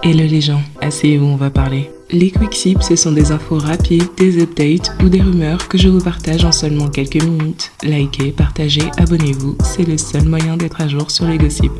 Hello les gens, asseyez-vous, on va parler. Les quick sips, ce sont des infos rapides, des updates ou des rumeurs que je vous partage en seulement quelques minutes. Likez, partagez, abonnez-vous, c'est le seul moyen d'être à jour sur les gossips.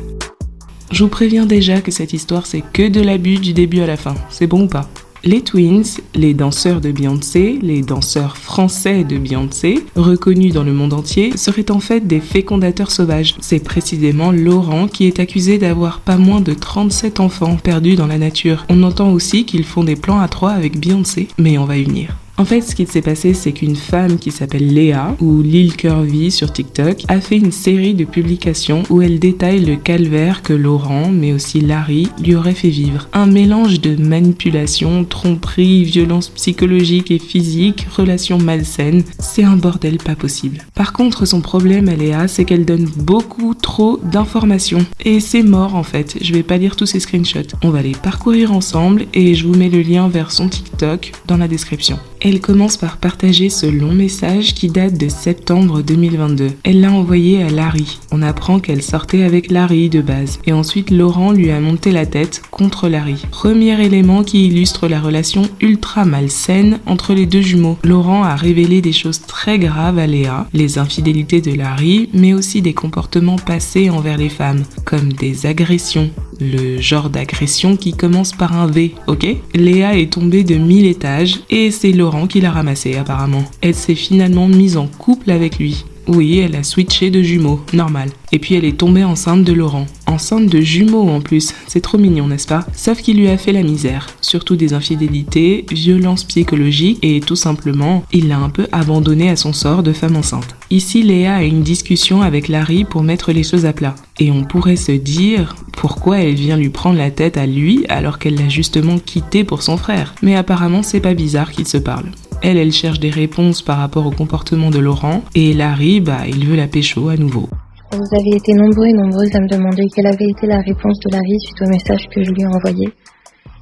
Je vous préviens déjà que cette histoire c'est que de l'abus du début à la fin, c'est bon ou pas? Les Twins, les danseurs de Beyoncé, les danseurs français de Beyoncé, reconnus dans le monde entier, seraient en fait des fécondateurs sauvages. C'est précisément Laurent qui est accusé d'avoir pas moins de 37 enfants perdus dans la nature. On entend aussi qu'ils font des plans à trois avec Beyoncé, mais on va y venir. En fait, ce qui s'est passé, c'est qu'une femme qui s'appelle Léa, ou Lil Curvy sur TikTok, a fait une série de publications où elle détaille le calvaire que Laurent, mais aussi Larry, lui auraient fait vivre. Un mélange de manipulation, tromperie, violence psychologique et physique, relations malsaines, c'est un bordel pas possible. Par contre, son problème à Léa, c'est qu'elle donne beaucoup trop d'informations. Et c'est mort en fait, je vais pas lire tous ces screenshots. On va les parcourir ensemble et je vous mets le lien vers son TikTok dans la description. Elle commence par partager ce long message qui date de septembre 2022. Elle l'a envoyé à Larry. On apprend qu'elle sortait avec Larry de base. Et ensuite, Laurent lui a monté la tête contre Larry. Premier élément qui illustre la relation ultra malsaine entre les deux jumeaux. Laurent a révélé des choses très graves à Léa, les infidélités de Larry, mais aussi des comportements passés envers les femmes, comme des agressions. Le genre d'agression qui commence par un V, ok? Léa est tombée de 1000 étages et c'est Laurent qui l'a ramassée apparemment. Elle s'est finalement mise en couple avec lui. Oui, elle a switché de jumeaux, normal. Et puis elle est tombée enceinte de Laurent. Enceinte de jumeaux en plus, c'est trop mignon, n'est-ce pas? Sauf qu'il lui a fait la misère. Surtout des infidélités, violences psychologiques et tout simplement, il l'a un peu abandonnée à son sort de femme enceinte. Ici, Léa a une discussion avec Larry pour mettre les choses à plat. Et on pourrait se dire, pourquoi elle vient lui prendre la tête à lui alors qu'elle l'a justement quitté pour son frère? Mais apparemment, c'est pas bizarre qu'ils se parlent. Elle cherche des réponses par rapport au comportement de Laurent et Larry, il veut la pécho à nouveau. Vous avez été nombreux et nombreuses à me demander quelle avait été la réponse de Larry suite au message que je lui ai envoyé.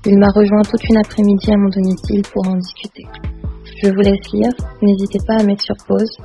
Il m'a rejoint toute une après-midi à mon domicile pour en discuter. Je vous laisse lire, n'hésitez pas à mettre sur pause.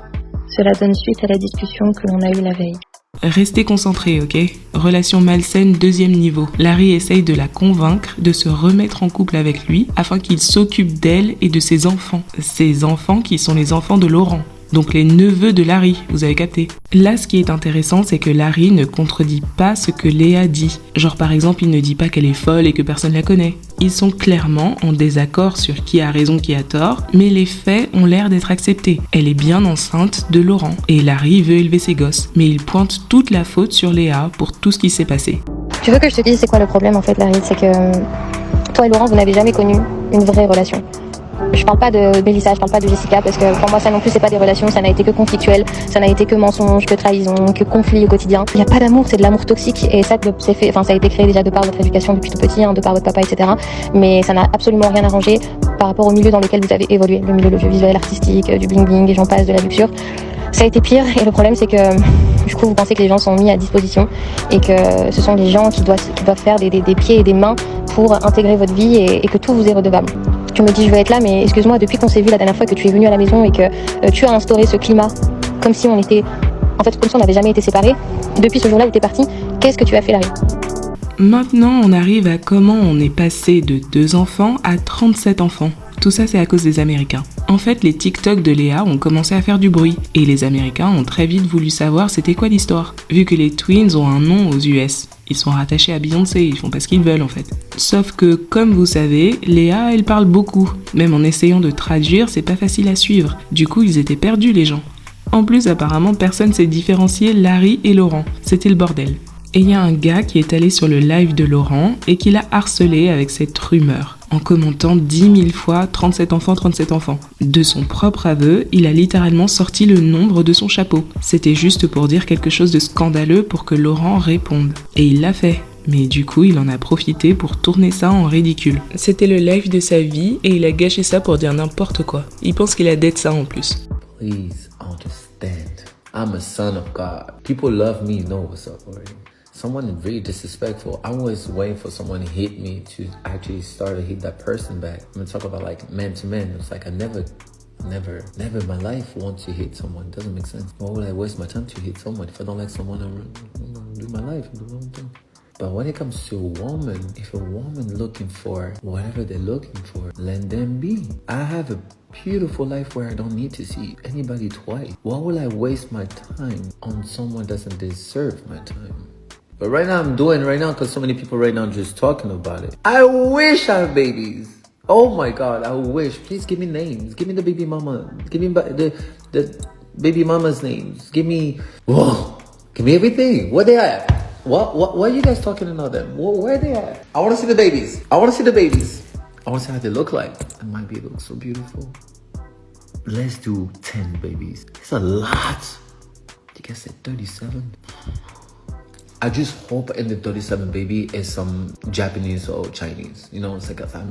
Cela donne suite à la discussion que l'on a eue la veille. Restez concentrés, ok? Relation malsaine deuxième niveau. Larry essaye de la convaincre de se remettre en couple avec lui afin qu'il s'occupe d'elle et de ses enfants. Ses enfants qui sont les enfants de Laurent. Donc les neveux de Larry, vous avez capté. Là, ce qui est intéressant, c'est que Larry ne contredit pas ce que Léa dit. Genre par exemple, il ne dit pas qu'elle est folle et que personne la connaît. Ils sont clairement en désaccord sur qui a raison, qui a tort, mais les faits ont l'air d'être acceptés. Elle est bien enceinte de Laurent et Larry veut élever ses gosses. Mais il pointe toute la faute sur Léa pour tout ce qui s'est passé. Tu veux que je te dise c'est quoi le problème en fait, Larry? C'est que toi et Laurent, vous n'avez jamais connu une vraie relation. Je parle pas de Mélissa, je parle pas de Jessica, parce que pour moi ça non plus c'est pas des relations, ça n'a été que conflictuel, ça n'a été que mensonge, que trahison, que conflit au quotidien. Il n'y a pas d'amour, c'est de l'amour toxique et ça a été créé déjà de par votre éducation depuis tout petit, de par votre papa, etc. Mais ça n'a absolument rien arrangé par rapport au milieu dans lequel vous avez évolué, le milieu de l'audiovisuel, artistique, du bling bling et j'en passe, de la luxure. Ça a été pire et le problème c'est que du coup vous pensez que les gens sont mis à disposition et que ce sont les gens qui doivent faire des pieds et des mains pour intégrer votre vie et que tout vous est redevable. Tu me dis je veux être là, mais excuse-moi, depuis qu'on s'est vu la dernière fois que tu es venu à la maison et que tu as instauré ce climat comme si on n'avait jamais été séparés, depuis ce jour-là où tu es parti, qu'est-ce que tu as fait, Larry? Maintenant, on arrive à comment on est passé de 2 enfants à 37 enfants. Tout ça, c'est à cause des Américains. En fait, les TikTok de Léa ont commencé à faire du bruit. Et les Américains ont très vite voulu savoir c'était quoi l'histoire. Vu que les Twins ont un nom aux US. Ils sont rattachés à Beyoncé, ils font pas ce qu'ils veulent en fait. Sauf que, comme vous savez, Léa, elle parle beaucoup. Même en essayant de traduire, c'est pas facile à suivre. Du coup, ils étaient perdus les gens. En plus, apparemment, personne s'est différencié Larry et Laurent. C'était le bordel. Et il y a un gars qui est allé sur le live de Laurent et qui l'a harcelé avec cette rumeur, en commentant 10 000 fois 37 enfants, 37 enfants. De son propre aveu, il a littéralement sorti le nombre de son chapeau. C'était juste pour dire quelque chose de scandaleux pour que Laurent réponde. Et il l'a fait. Mais du coup, il en a profité pour tourner ça en ridicule. C'était le live de sa vie et il a gâché ça pour dire n'importe quoi. Il pense qu'il a d'être ça en plus. Please understand. I'm a son of God. People love me, know what's up already. Someone is very disrespectful. I'm always waiting for someone to hit me to actually start to hit that person back. I'm gonna talk about like man to man. It's like I never in my life want to hit someone. It doesn't make sense. Why would I waste my time to hit someone if I don't like someone? I do my life, do my own thing. But when it comes to a woman, if a woman looking for whatever they're looking for, let them be. I have a beautiful life where I don't need to see anybody twice. Why will I waste my time on someone that doesn't deserve my time? But right now I'm doing right now because so many people right now are just talking about it. I wish I have babies. Oh my God, I wish. Please give me names. Give me the baby mama. Give me the baby mama's names. Give me everything. Where they at? What are you guys talking about them? Where are they at? I want to see the babies. I want to see how they look like. And my baby looks so beautiful. Let's do 10 babies. It's a lot. You guys said 37? I just hope in the 37 baby is some Japanese or Chinese. You know, it's like I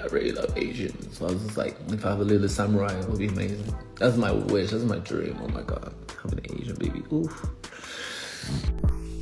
really love Asians. So I was just like, if I have a little samurai, it would be amazing. That's my wish, that's my dream. Oh my God, have an Asian baby. Oof.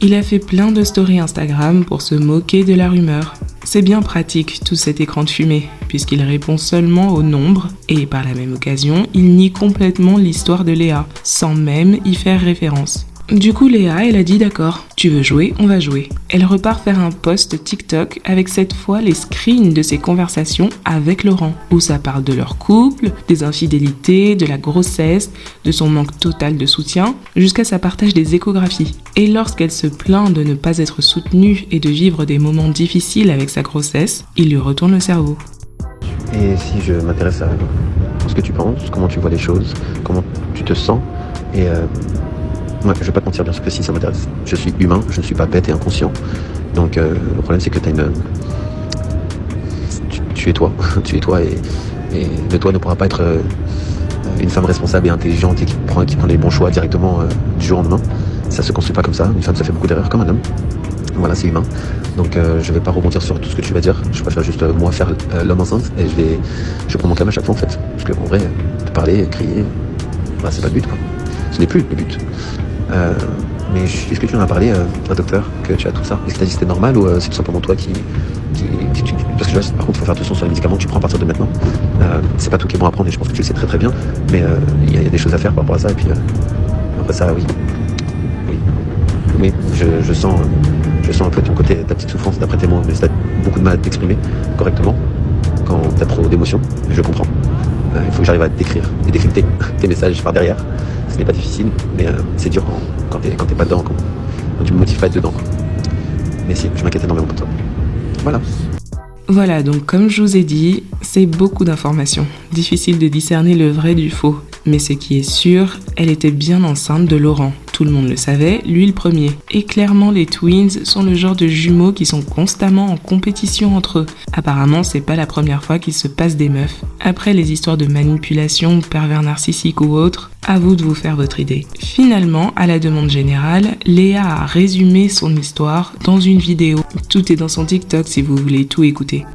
Il a fait plein de stories Instagram pour se moquer de la rumeur. C'est bien pratique tout cet écran de fumée, puisqu'il répond seulement au nombre, et par la même occasion, il nie complètement l'histoire de Léa, sans même y faire référence. Du coup, Léa, elle a dit d'accord, tu veux jouer, on va jouer. Elle repart faire un post TikTok avec cette fois les screens de ses conversations avec Laurent, où ça parle de leur couple, des infidélités, de la grossesse, de son manque total de soutien, jusqu'à sa partage des échographies. Et lorsqu'elle se plaint de ne pas être soutenue et de vivre des moments difficiles avec sa grossesse, il lui retourne le cerveau. Et si je m'intéresse à ce que tu penses, comment tu vois les choses, comment tu te sens, et ouais, je vais pas te mentir, bien sûr que si ça m'intéresse. Je suis humain, je ne suis pas bête et inconscient. Donc le problème c'est que tu es toi, tu es toi et de toi ne pourra pas être une femme responsable et intelligente et qui prend les bons choix directement du jour au lendemain. Ça se construit pas comme ça. Une femme ça fait beaucoup d'erreurs comme un homme. Voilà, c'est humain. Donc je vais pas rebondir sur tout ce que tu vas dire. Je préfère juste moi faire l'homme enceinte et je prends mon calme à chaque fois en fait. Parce que en vrai, te parler, crier, bah, c'est pas le but quoi. Ce n'est plus le but. Mais est-ce que tu en as parlé à docteur que tu as tout ça? Est-ce que tu as dit que c'était normal ou c'est tout simplement toi qui parce que par contre il faut faire attention sur les médicaments que tu prends à partir de maintenant. C'est pas tout qui est bon à prendre et je pense que tu le sais très très bien. Mais il y a des choses à faire par rapport à ça et puis après ça oui je sens un peu ton côté, ta petite souffrance d'après tes mots, mais t'as beaucoup de mal à t'exprimer correctement quand t'as trop d'émotions. Je comprends. Il faut que j'arrive à décrire et décrypter tes messages par derrière. Ce n'est pas difficile, mais c'est dur quand t'es pas dedans, quand tu me motives pas à être dedans. Mais si, je m'inquiète énormément pour toi. Voilà, donc comme je vous ai dit, c'est beaucoup d'informations. Difficile de discerner le vrai du faux. Mais ce qui est sûr, elle était bien enceinte de Laurent. Tout le monde le savait, lui le premier. Et clairement, les twins sont le genre de jumeaux qui sont constamment en compétition entre eux. Apparemment, c'est pas la première fois qu'ils se passent des meufs. Après les histoires de manipulation, pervers narcissiques ou autres, à vous de vous faire votre idée. Finalement, à la demande générale, Léa a résumé son histoire dans une vidéo. Tout est dans son TikTok si vous voulez tout écouter.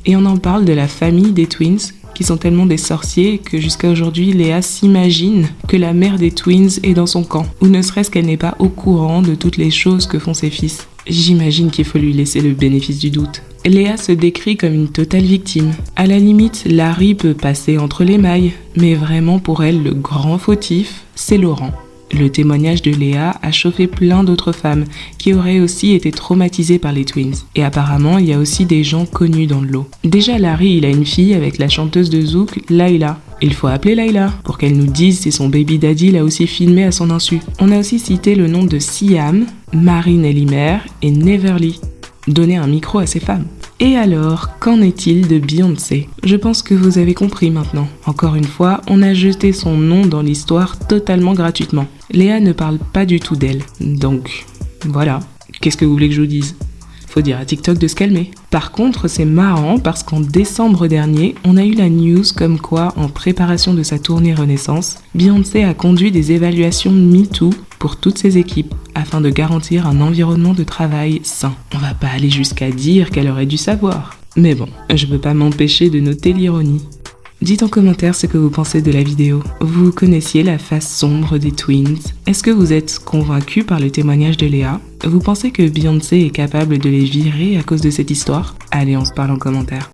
Et on en parle de la famille des twins, qui sont tellement des sorciers que jusqu'à aujourd'hui, Léa s'imagine que la mère des twins est dans son camp, ou ne serait-ce qu'elle n'est pas au courant de toutes les choses que font ses fils. J'imagine qu'il faut lui laisser le bénéfice du doute. Léa se décrit comme une totale victime. À la limite, Larry peut passer entre les mailles, mais vraiment pour elle, le grand fautif, c'est Laurent. Le témoignage de Léa a chauffé plein d'autres femmes qui auraient aussi été traumatisées par les twins. Et apparemment, il y a aussi des gens connus dans le lot. Déjà, Larry, il a une fille avec la chanteuse de Zouk, Layla. Il faut appeler Layla pour qu'elle nous dise si son baby daddy l'a aussi filmé à son insu. On a aussi cité le nom de Siam, Marine Elimer et Neverly. Donner un micro à ces femmes. Et alors, qu'en est-il de Beyoncé? Je pense que vous avez compris maintenant. Encore une fois, on a jeté son nom dans l'histoire totalement gratuitement. Léa ne parle pas du tout d'elle. Donc, voilà. Qu'est-ce que vous voulez que je vous dise? Faut dire à TikTok de se calmer. Par contre, c'est marrant parce qu'en décembre dernier, on a eu la news comme quoi, en préparation de sa tournée Renaissance, Beyoncé a conduit des évaluations MeToo pour toutes ses équipes afin de garantir un environnement de travail sain. On va pas aller jusqu'à dire qu'elle aurait dû savoir. Mais bon, je peux pas m'empêcher de noter l'ironie. Dites en commentaire ce que vous pensez de la vidéo. Vous connaissiez la face sombre des twins? Est-ce que vous êtes convaincu par le témoignage de Léa? Vous pensez que Beyoncé est capable de les virer à cause de cette histoire? Allez, on se parle en commentaire.